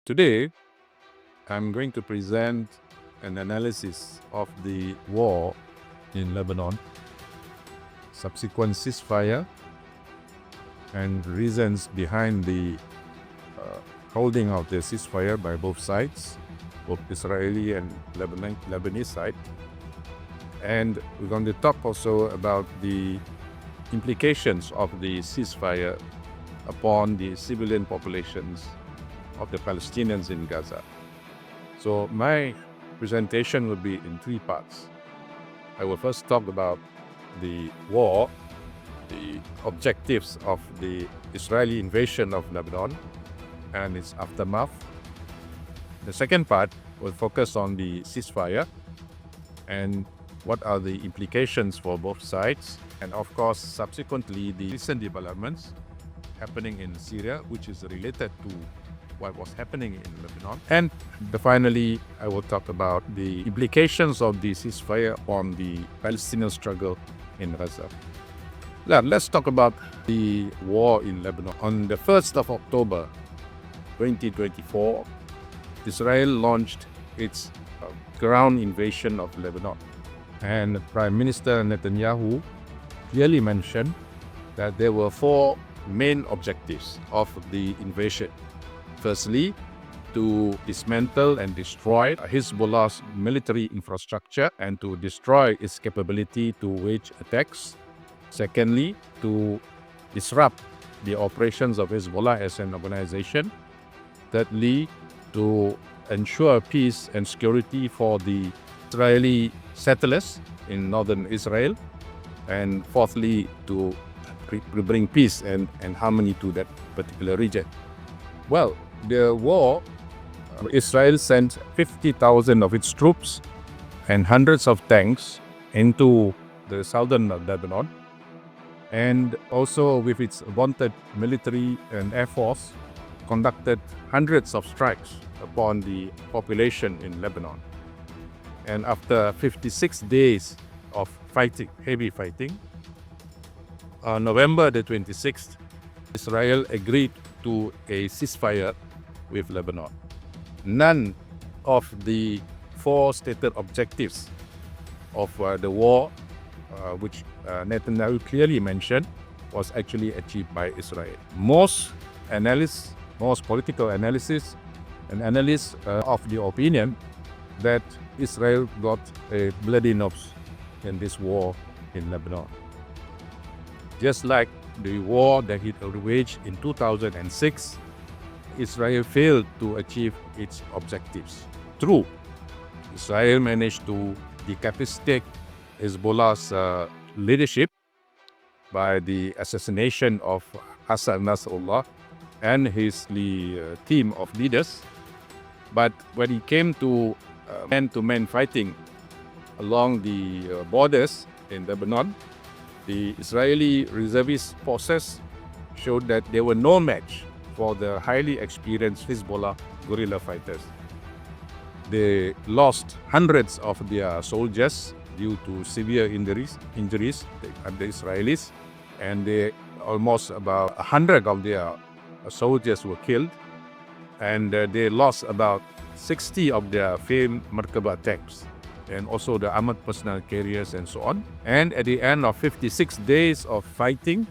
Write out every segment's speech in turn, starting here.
Today, I'm going to present an analysis of the war in Lebanon, subsequent ceasefire, and reasons behind the holding of the ceasefire by both sides, both Israeli and Lebanese side. And we're going to talk also about the implications of the ceasefire upon the civilian populations of the Palestinians in Gaza. So my presentation will be in three parts. I will first talk about the war, the objectives of the Israeli invasion of Lebanon and its aftermath. The second part will focus on the ceasefire and what are the implications for both sides, and of course subsequently the recent developments happening in Syria, which is related to what was happening in Lebanon. And finally, I will talk about the implications of the ceasefire on the Palestinian struggle in Gaza. Now, let's talk about the war in Lebanon. On the 1st of October 2024, Israel launched its ground invasion of Lebanon. And Prime Minister Netanyahu clearly mentioned that there were four main objectives of the invasion. Firstly, to dismantle and destroy Hezbollah's military infrastructure and to destroy its capability to wage attacks. Secondly, to disrupt the operations of Hezbollah as an organization. Thirdly, to ensure peace and security for the Israeli settlers in northern Israel. And fourthly, to bring peace and harmony to that particular region. Well, the war, Israel sent 50,000 of its troops and hundreds of tanks into the southern Lebanon, and also with its vaunted military and air force, conducted hundreds of strikes upon the population in Lebanon. And after 56 days of fighting, heavy fighting, on November the 26th, Israel agreed to a ceasefire with Lebanon. None of the four stated objectives of the war, which Netanyahu clearly mentioned, was actually achieved by Israel. Most political analysts of the opinion that Israel got a bloody nose in this war in Lebanon. Just like the war that it waged in 2006, Israel failed to achieve its objectives. True, Israel managed to decapitate Hezbollah's leadership by the assassination of Hassan Nasrallah and his team of leaders. But when it came to man-to-man fighting along the borders in Lebanon, the Israeli reservist forces showed that they were no match for the highly experienced Hezbollah guerrilla fighters. They lost hundreds of their soldiers due to severe injuries at the Israelis, and almost about 100 of their soldiers were killed, and they lost about 60 of their famed Merkaba tanks, and also the armored personnel carriers and so on. And at the end of 56 days of fighting,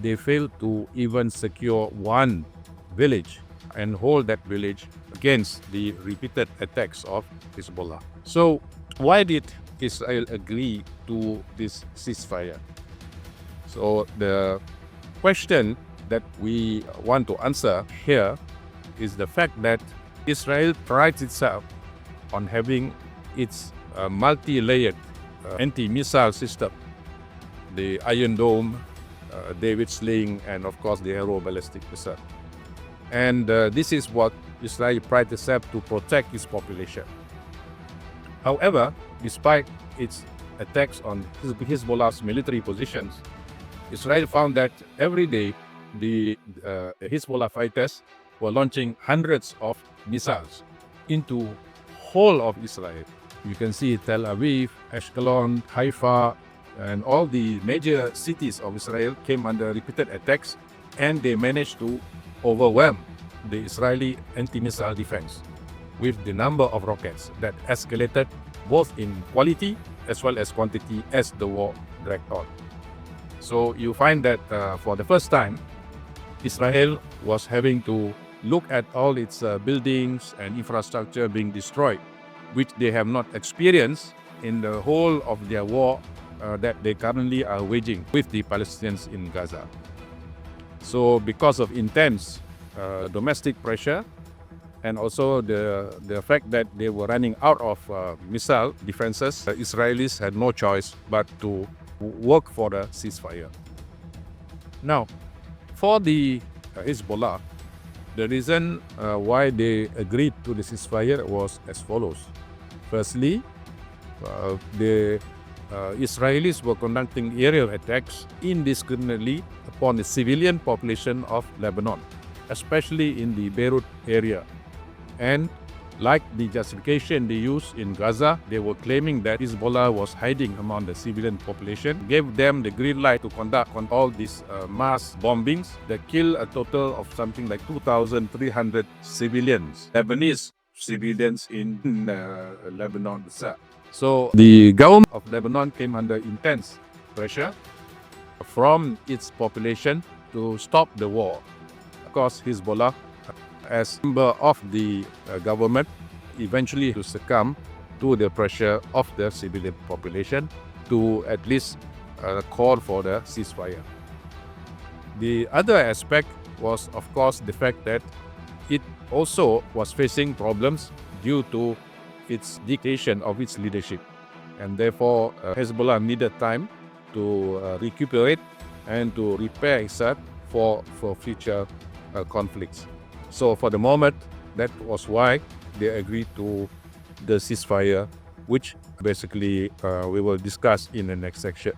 they failed to even secure one village and hold that village against the repeated attacks of Hezbollah. So why did Israel agree to this ceasefire? So the question that we want to answer here is the fact that Israel prides itself on having its multi-layered anti-missile system, the Iron Dome, David Sling, and of course the aero-ballistic missile. And this is what Israel prides itself to protect its population. However, despite its attacks on Hezbollah's military positions, Israel found that every day the Hezbollah fighters were launching hundreds of missiles into whole of Israel. You can see Tel Aviv, Ashkelon, Haifa, and all the major cities of Israel came under repeated attacks, and they managed to overwhelm the Israeli anti-missile defense with the number of rockets that escalated both in quality as well as quantity as the war dragged on. So you find that for the first time, Israel was having to look at all its buildings and infrastructure being destroyed, which they have not experienced in the whole of their war that they currently are waging with the Palestinians in Gaza. So because of intense domestic pressure and also the fact that they were running out of missile defenses, the Israelis had no choice but to work for the ceasefire. Now, for the Hezbollah, the reason why they agreed to the ceasefire was as follows. Firstly, the Israelis were conducting aerial attacks indiscriminately upon the civilian population of Lebanon, especially in the Beirut area. And like the justification they used in Gaza, they were claiming that Hezbollah was hiding among the civilian population, gave them the green light to conduct all these mass bombings that killed a total of something like 2,300 civilians, Lebanese civilians in Lebanon itself. So the government of Lebanon came under intense pressure from its population to stop the war. Of course, Hezbollah, as a member of the government, eventually to succumb to the pressure of the civilian population to at least call for the ceasefire. The other aspect was, of course, the fact that it also was facing problems due to its dictation of its leadership. And therefore, Hezbollah needed time to recuperate and to repair itself for future conflicts. So for the moment, that was why they agreed to the ceasefire, which basically we will discuss in the next section.